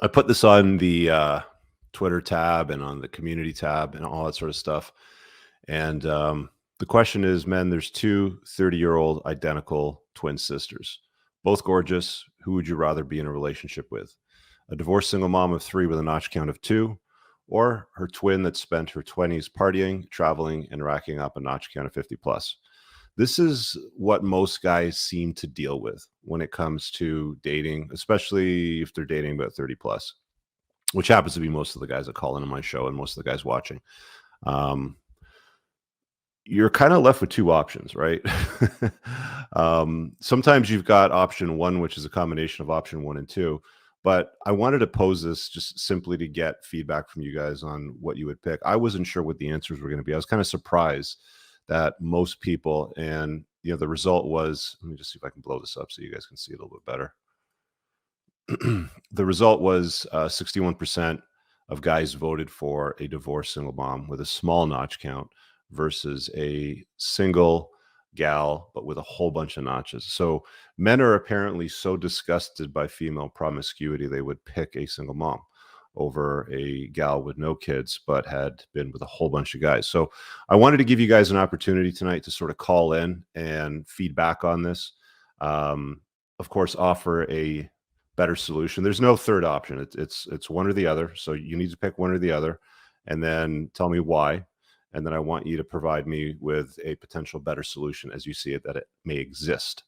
I put this on the Twitter tab and on the community tab and all that sort of stuff. And the question is, men, there's two 30-year-old identical twin sisters, both gorgeous. Who would you rather be in a relationship with? A divorced single mom of 3 with a notch count of 2, or her twin that spent her 20s partying, traveling, and racking up a notch count of 50 plus? This is what most guys seem to deal with when it comes to dating, especially if they're dating about 30 plus, which happens to be most of the guys that call into my show and most of the guys watching. You're kind of left with 2 options, right? Sometimes you've got option 1, which is a combination of option 1 and 2. But I wanted to pose this just simply to get feedback from you guys on what you would pick. I wasn't sure what the answers were going to be. I was kind of surprised that most people, and the result was, let me just see if I can blow this up so you guys can see it a little bit better. The result was 61% of guys voted for a divorced single mom with a small notch count versus a single gal but with a whole bunch of notches. So men are apparently so disgusted by female promiscuity they would pick a single mom over a gal with no kids but had been with a whole bunch of guys. So I wanted to give you guys an opportunity tonight to sort of call in and feedback on this. Of course, offer a better solution. There's no third option. It's one or the other. So you need to pick one or the other, and then tell me why. And then I want you to provide me with a potential better solution as you see it, that it may exist.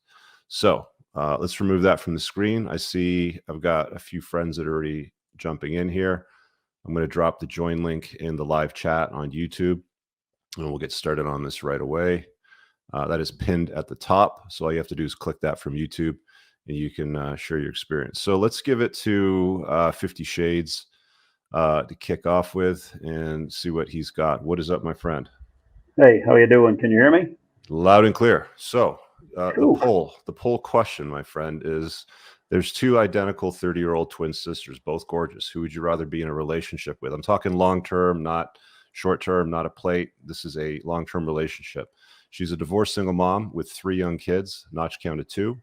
So let's remove that from the screen. I see I've got a few friends that are already jumping in here. I'm going to drop the join link in the live chat on YouTube, and we'll get started on this right away. That is pinned at the top. So all you have to do is click that from YouTube, and you can share your experience. So let's give it to 50 Shades to kick off with and see what he's got. What is up, my friend? Hey, how you doing? Can you hear me? Loud and clear. So the poll question, my friend, is there's 2 identical 30-year-old twin sisters, both gorgeous. Who would you rather be in a relationship with? I'm talking long-term, not short-term, not a plate. This is a long-term relationship. She's a divorced single mom with 3 young kids, notch count of 2,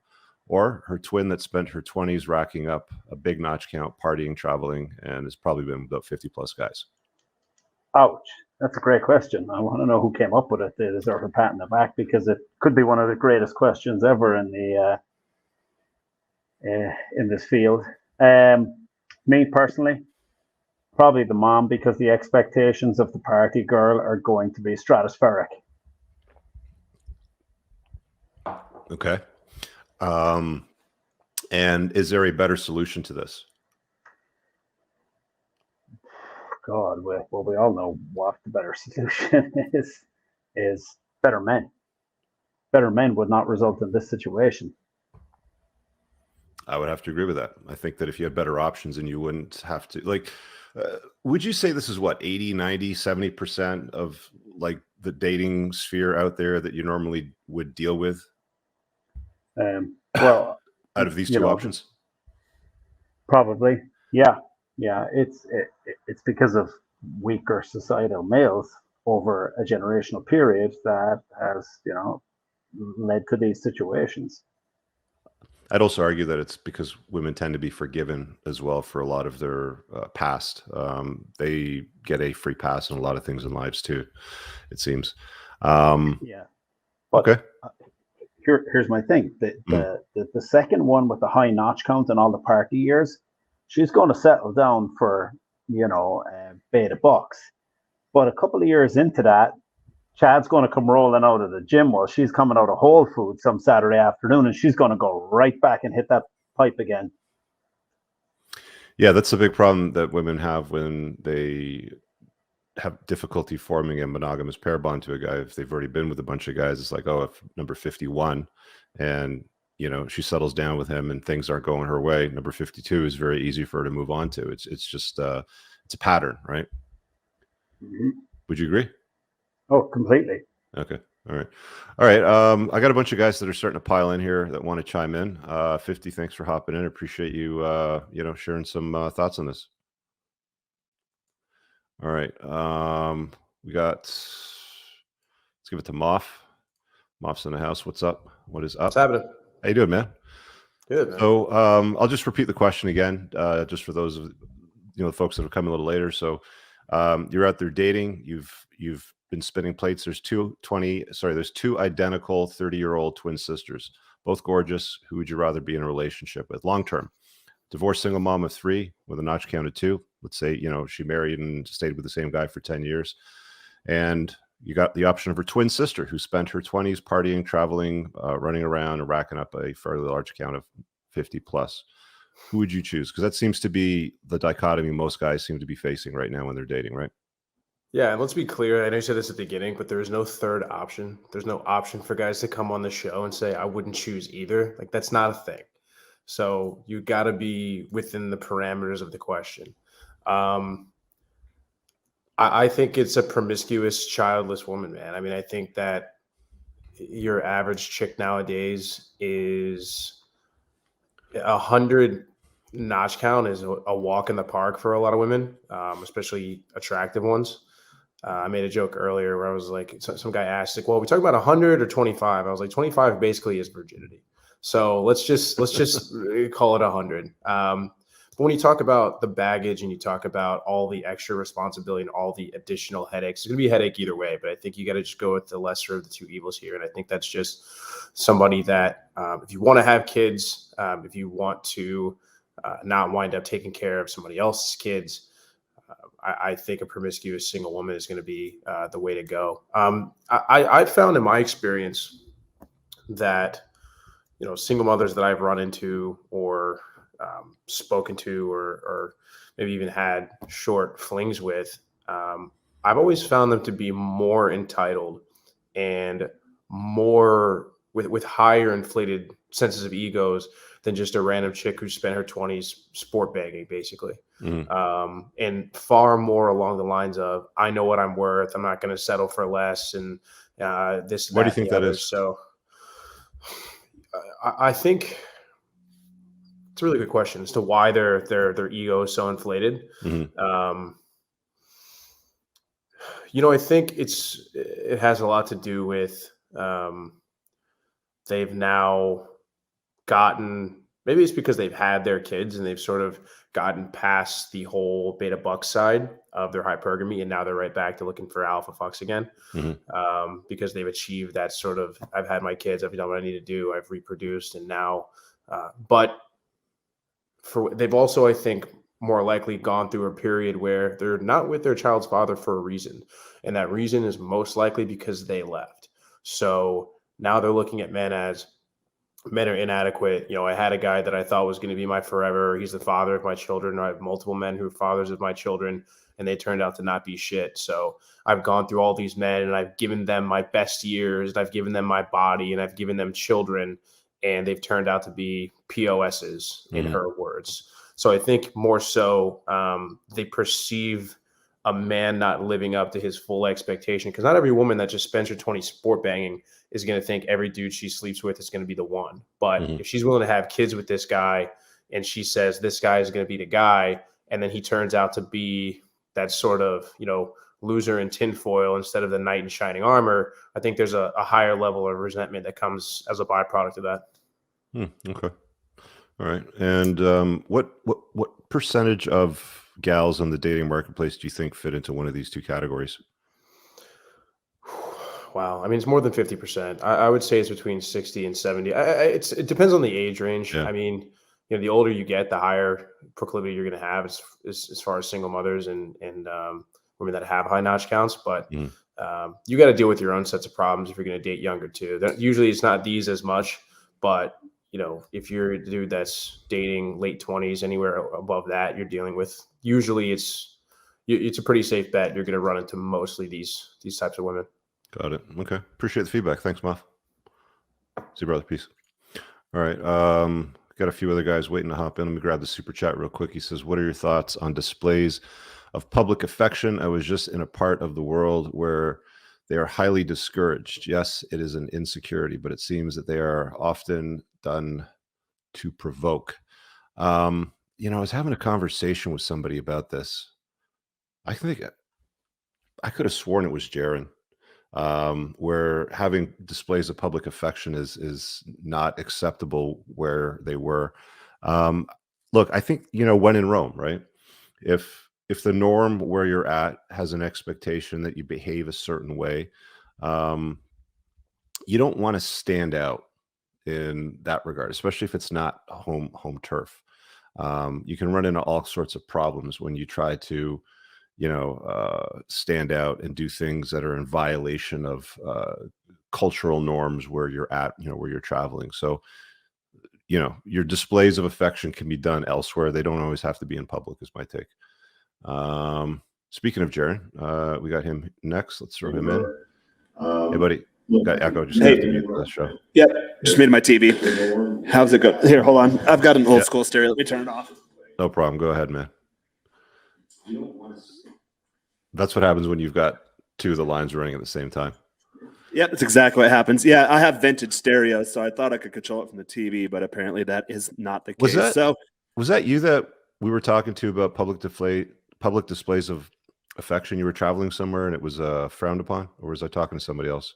or her twin that spent her 20s racking up a big notch count, partying, traveling, and has probably been with about 50 plus guys. Ouch. That's a great question. I want to know who came up with it. They deserve a pat in the back because it could be one of the greatest questions ever in the in this field. Me personally, probably the mom, because the expectations of the party girl are going to be stratospheric. Okay. And is there a better solution to this? God, well, we all know what the better solution is better men. Better men would not result in this situation. I would have to agree with that. I think that if you had better options, then you wouldn't have to, would you say this is what, 80, 90, 70% of like the dating sphere out there that you normally would deal with? Well, out of these 2 options? Probably. Yeah. It's because of weaker societal males over a generational period that has, led to these situations. I'd also argue that it's because women tend to be forgiven as well for a lot of their past. They get a free pass on a lot of things in lives too, it seems. Yeah. But, okay. Here's my thing. The second one with the high notch count and all the party years, she's going to settle down for, beta bucks. But a couple of years into that, Chad's going to come rolling out of the gym while she's coming out of Whole Foods some Saturday afternoon, and she's going to go right back and hit that pipe again. Yeah, that's a big problem that women have when they have difficulty forming a monogamous pair bond to a guy. If they've already been with a bunch of guys, it's like, oh, if number 51 and she settles down with him and things aren't going her way, number 52 is very easy for her to move on to. It's just it's a pattern, right? Mm-hmm. Would you agree? Oh, completely. Okay. All right. I got a bunch of guys that are starting to pile in here that want to chime in. 50, thanks for hopping in. I appreciate you sharing some thoughts on this. All right. Let's give it to Moth. Moth's in the house. What's up? What is up? What's happening? How you doing, man? Good, man. So I'll just repeat the question again, just for those of the folks that have come a little later. So you're out there dating. You've been spinning plates. There's two identical 30-year-old twin sisters, both gorgeous. Who would you rather be in a relationship with long term? Divorced single mom of 3 with a notch count of 2. Let's say she married and stayed with the same guy for 10 years, and you got the option of her twin sister who spent her 20s partying, traveling, running around, and racking up a fairly large count of 50 plus. Who would you choose? Because that seems to be the dichotomy most guys seem to be facing right now when they're dating, right? Yeah, and let's be clear. I know you said this at the beginning, but there is no third option. There's no option for guys to come on the show and say, I wouldn't choose either. Like, that's not a thing. So you got to be within the parameters of the question. I think it's a promiscuous, childless woman, man. I mean, I think that your average chick nowadays is 100 notch count is a walk in the park for a lot of women, especially attractive ones. I made a joke earlier where I was like, some guy asked, like, well, we talk about 100 or 25. I was like, 25 basically is virginity. So let's just call it 100. But when you talk about the baggage and you talk about all the extra responsibility and all the additional headaches, it's going to be a headache either way. But I think you got to just go with the lesser of the two evils here. And I think that's just somebody that if you want to have kids, if you want to not wind up taking care of somebody else's kids, I think a promiscuous single woman is going to be the way to go. I found in my experience that, single mothers that I've run into or spoken to or maybe even had short flings with, I've always found them to be more entitled and more with higher inflated senses of egos than just a random chick who spent her 20s sport bagging, basically. And far more along the lines of, I know what I'm worth. I'm not going to settle for less. And this, Why do you that, think the that other. is? So I think it's a really good question as to why their ego is so inflated. I think it has a lot to do with they've now gotten, maybe it's because they've had their kids and they've sort of gotten past the whole beta buck side of their hypergamy, and now they're right back to looking for alpha fucks again, because they've achieved that sort of, I've had my kids, I've done what I need to do, I've reproduced, and now, but they've also, I think, more likely gone through a period where they're not with their child's father for a reason, and that reason is most likely because they left. So now they're looking at men as men are inadequate. I had a guy that I thought was going to be my forever. He's the father of my children. I have multiple men who are fathers of my children, and they turned out to not be shit. So I've gone through all these men, and I've given them my best years, and I've given them my body, and I've given them children, and they've turned out to be POSs, in her words. So I think more so they perceive a man not living up to his full expectation, because not every woman that just spends her 20 sport banging is going to think every dude she sleeps with is going to be the one. But if she's willing to have kids with this guy and she says this guy is going to be the guy, and then he turns out to be that sort of, loser in tinfoil instead of the knight in shining armor, I think there's a higher level of resentment that comes as a byproduct of that. Okay. All right. And what percentage of gals on the dating marketplace do you think fit into one of these two categories? Wow. I mean, it's more than 50%. I would say it's between 60 and 70. It depends on the age range. Yeah. I mean, the older you get, the higher proclivity you're going to have as far as single mothers and women that have high notch counts. But you got to deal with your own sets of problems if you're going to date younger too. Usually it's not these as much, but if you're a dude that's dating late 20s, anywhere above that, you're dealing with, usually it's a pretty safe bet. You're going to run into mostly these types of women. Got it. Okay. Appreciate the feedback. Thanks, Moth. See you, brother. Peace. All right. Got a few other guys waiting to hop in. Let me grab the super chat real quick. He says, what are your thoughts on displays of public affection? I was just in a part of the world where they are highly discouraged. Yes, it is an insecurity, but it seems that they are often done to provoke. I was having a conversation with somebody about this. I think I could have sworn it was Jaren. where having displays of public affection is not acceptable where they were. Look, I think, when in Rome, right? If the norm where you're at has an expectation that you behave a certain way, you don't want to stand out in that regard, especially if it's not home turf. You can run into all sorts of problems when you try to, stand out and do things that are in violation of cultural norms where you're at, where you're traveling. So, your displays of affection can be done elsewhere. They don't always have to be in public, is my take. Speaking of Jaren, we got him next. Let's throw him in. Hey, buddy. Got echo. Just have to mute the show. Yep. Just muted my TV. How's it go? Here, hold on. I've got an old school stereo. Let me turn it off. No problem. Go ahead, man. That's what happens when you've got two of the lines running at the same time. Yep, that's exactly what happens. Yeah, I have vintage stereo, so I thought I could control it from the TV, but apparently that is not the case. Was that you that we were talking to about public displays of affection? You were traveling somewhere and it was frowned upon, or was I talking to somebody else?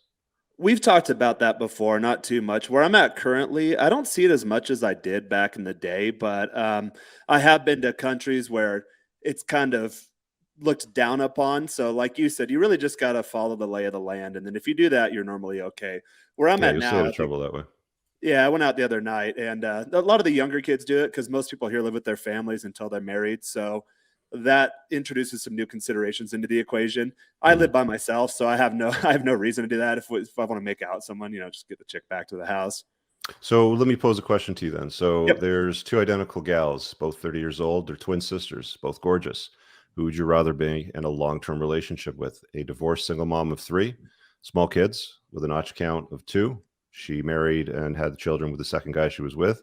We've talked about that before, not too much. Where I'm at currently, I don't see it as much as I did back in the day, but I have been to countries where it's kind of looked down upon. So like you said, you really just got to follow the lay of the land. And then if you do that, you're normally okay. Where I'm at now, stay out of trouble that way. Yeah, I went out the other night, and a lot of the younger kids do it because most people here live with their families until they're married. So that introduces some new considerations into the equation. I live by myself, so I have no reason to do that. If I want to make out someone, just get the chick back to the house. So let me pose a question to you then. So There's two identical gals, both 30 years old. They're twin sisters, both gorgeous. Who would you rather be in a long-term relationship with? A divorced single mom of 3, small kids with a notch count of 2. She married and had children with the second guy she was with,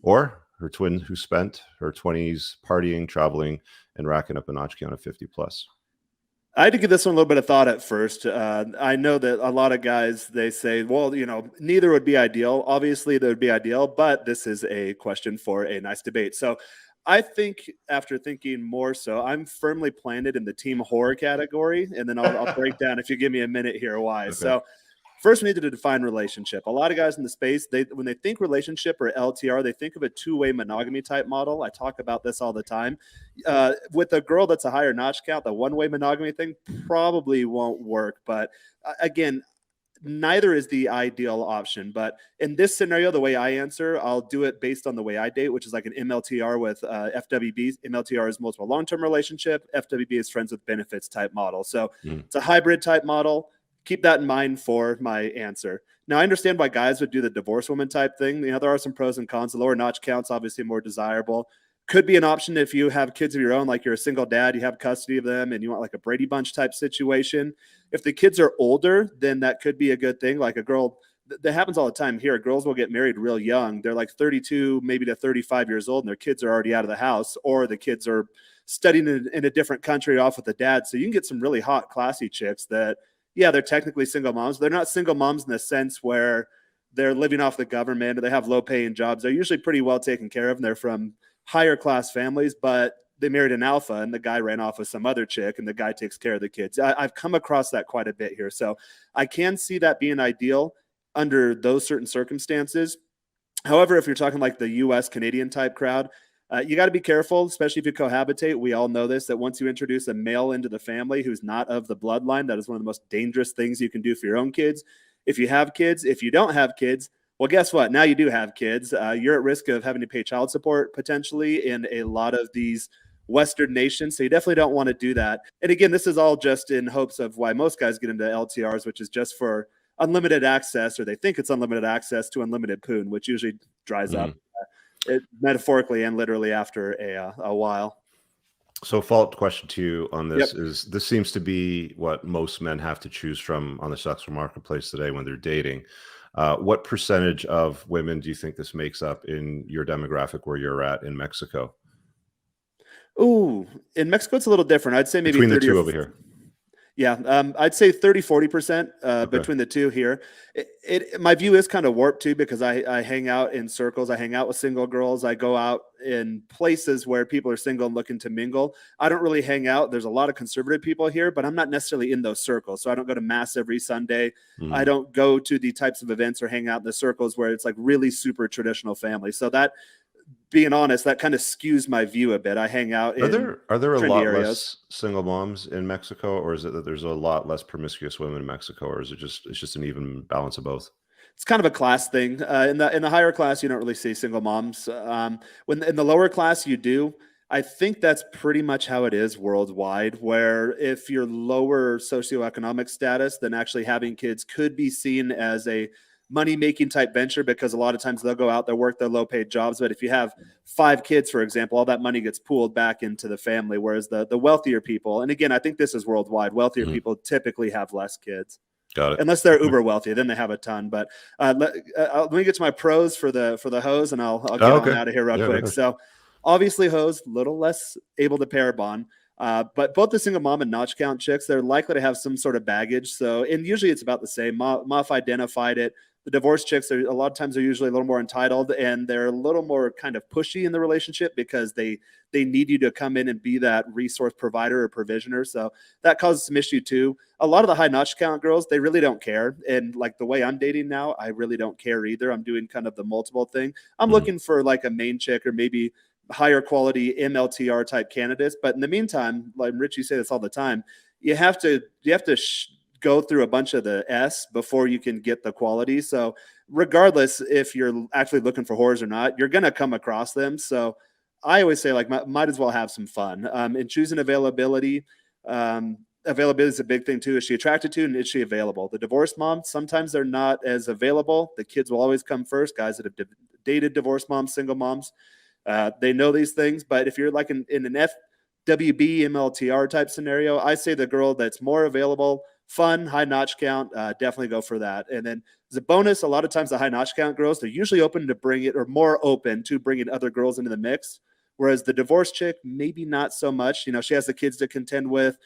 or her twin who spent her 20s partying, traveling, and racking up a notch count of 50 plus. I had to give this one a little bit of thought at first. I know that a lot of guys, they say, well, neither would be ideal. Obviously, that would be ideal, but this is a question for a nice debate. So I think after thinking more so, I'm firmly planted in the team horror category, and then I'll break down, if you give me a minute here, why. Okay. So first, we need to define relationship. A lot of guys in the space, when they think relationship or LTR, they think of a two-way monogamy type model. I talk about this all the time. With a girl that's a higher notch count, the one-way monogamy thing probably won't work. But again, neither is the ideal option. But in this scenario, the way I answer, I'll do it based on the way I date, which is like an MLTR with FWB. MLTR is multiple long-term relationship. FWB is friends with benefits type model. So it's a hybrid type model. Keep that in mind for my answer. Now, I understand why guys would do the divorce woman type thing. There are some pros and cons. The lower notch count's obviously more desirable. Could be an option if you have kids of your own, like you're a single dad, you have custody of them, and you want like a Brady Bunch type situation. If the kids are older, then that could be a good thing. Like a girl, that happens all the time here. Girls will get married real young. They're like 32, maybe to 35 years old, and their kids are already out of the house, or the kids are studying in a different country off with the dad. So you can get some really hot, classy chicks that, yeah, they're technically single moms. They're not single moms in the sense where they're living off the government or they have low paying jobs. They're usually pretty well taken care of, and they're from higher class families, but they married an alpha and the guy ran off with some other chick and the guy takes care of the kids. I've come across that quite a bit here. So I can see that being ideal under those certain circumstances. However, if you're talking like the US Canadian type crowd, you got to be careful, especially if you cohabitate. We all know this, that once you introduce a male into the family who's not of the bloodline, that is one of the most dangerous things you can do for your own kids. If you have kids, if you don't have kids, well, guess what? Now you do have kids. You're at risk of having to pay child support potentially in a lot of these Western nations. So you definitely don't want to do that. And again, this is all just in hopes of why most guys get into LTRs, which is just for unlimited access, or they think it's unlimited access to unlimited poon, which usually dries up metaphorically and literally after a while. So follow-up question to you on this is, this seems to be what most men have to choose from on the sexual marketplace today when they're dating. What percentage of women do you think this makes up in your demographic where you're at in Mexico? Ooh, in Mexico, it's a little different. I'd say maybe between the two over here. Yeah, I'd say 30-40% between the two here. My view is kind of warped too, because I hang out in circles. I hang out with single girls. I go out in places where people are single and looking to mingle. I don't really hang out. There's a lot of conservative people here, but I'm not necessarily in those circles. So I don't go to mass every Sunday. I don't go to the types of events or hang out in the circles where it's like really super traditional family. So that, being honest, that kind of skews my view a bit. I hang out in Are there a lot areas. less single moms in Mexico, or is it that there's a lot less promiscuous women in Mexico, or is it just an even balance of both? It's kind of a class thing. In the higher class, you don't really see single moms. When in the lower class, you do. I think that's pretty much how it is worldwide, where if you're lower socioeconomic status, then actually having kids could be seen as a money-making type venture, because a lot of times they'll go out, they'll work their low-paid jobs. But if you have 5 kids, for example, all that money gets pooled back into the family, whereas the wealthier people, and again, I think this is worldwide, wealthier people typically have less kids. Got it. Unless they're uber wealthy, then they have a ton. But let me get to my pros for the hose, and I'll get on out of here real quick. So obviously hose, little less able to pair bond. But both the single mom and notch count chicks, they're likely to have some sort of baggage. So, and usually it's about the same. Moth identified it. The divorced chicks are a lot of times are usually a little more entitled, and they're a little more kind of pushy in the relationship because they need you to come in and be that resource provider or provisioner. So that causes some issue too. A lot of the high notch count girls, they really don't care. And like the way I'm dating now, I really don't care either. I'm doing kind of the multiple thing. I'm looking for like a main chick or maybe higher quality MLTR type candidates. But in the meantime, like Richie say this all the time, you have to go through a bunch of the S before you can get the quality. So regardless if you're actually looking for whores or not, you're going to come across them. So I always say, like, might as well have some fun. And choosing availability. Availability is a big thing too. Is she attracted to, and is she available? The divorced mom, sometimes they're not as available. The kids will always come first. Guys that have dated divorced moms, single moms, they know these things. But if you're like in an FWB MLTR type scenario, I say the girl that's more available, fun, high notch count, definitely go for that. And then as a bonus, a lot of times the high notch count girls, they're usually open to bring it, or more open to bringing other girls into the mix. Whereas the divorced chick, maybe not so much. You know, she has the kids to contend with.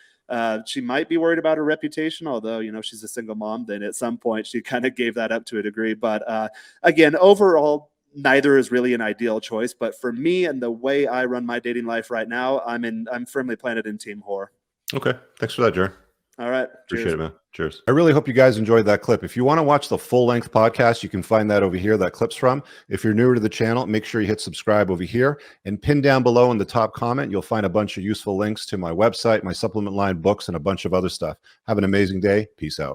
She might be worried about her reputation, although, you know, she's a single mom. Then at some point she kind of gave that up to a degree. But again, overall, neither is really an ideal choice. But for me and the way I run my dating life right now, I'm firmly planted in team whore. Okay. Thanks for that, Jaren. All right. Appreciate it, man. Cheers. I really hope you guys enjoyed that clip. If you want to watch the full-length podcast, you can find that over here, that clip's from. If you're newer to the channel, make sure you hit subscribe over here, and pin down below in the top comment, you'll find a bunch of useful links to my website, my supplement line, books, and a bunch of other stuff. Have an amazing day. Peace out.